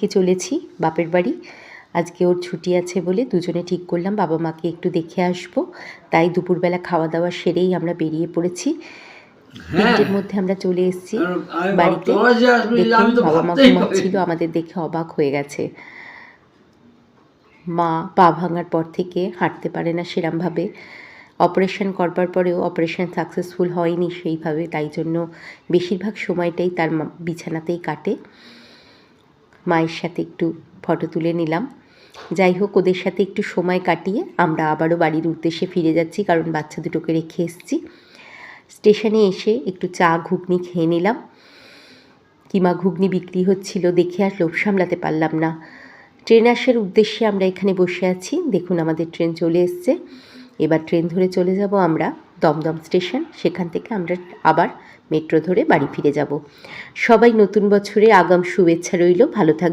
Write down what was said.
আজকে চলেছি বাপের বাড়ি। আজকে ওর ছুটি আছে বলে দুজনে ঠিক করলাম বাবা মাকে একটু দেখে আসবো। তাই দুপুরবেলা খাওয়া দাওয়া সেরেই আমরা বেরিয়ে পড়েছি। 3টের মধ্যে আমরা চলে এসেছি বাড়িতে। দেখুন বাবা মা ঘুমাচ্ছিল, আমাদের দেখে অবাক হয়ে গেছে। মা পা ভাঙার পর থেকে হাঁটতে পারে না সেরমভাবে। অপারেশন করবার পরেও অপারেশন সাকসেসফুল হয়নি সেইভাবে, তাই জন্য বেশিরভাগ সময়টাই তার বিছানাতেই কাটে। মায়ের সাথে একটু ফটো তুলে নিলাম। যাই হোক, ওদের সাথে একটু সময় কাটিয়ে আমরা আবারও বাড়ির উদ্দেশ্যে ফিরে যাচ্ছি, কারণ বাচ্চা দুটোকে রেখে এসেছি। স্টেশনে এসে একটু চা ঘুগনি খেয়ে নিলাম। কিমা ঘুগনি বিক্রি হচ্ছিল দেখে আর লোভ সামলাতে পারলাম না। ট্রেন আসার উদ্দেশ্যে আমরা এখানে বসে আছি। দেখুন আমাদের ট্রেন চলে এসছে। এবার ট্রেন ধরে চলে যাব আমরা দমদম স্টেশন। সেখান থেকে আমরা আবার মেট্রো ধরে বাড়ি ফিরে যাব। সবাই নতুন বছরে আগাম শুভেচ্ছা রইল। ভালো থাকবেন।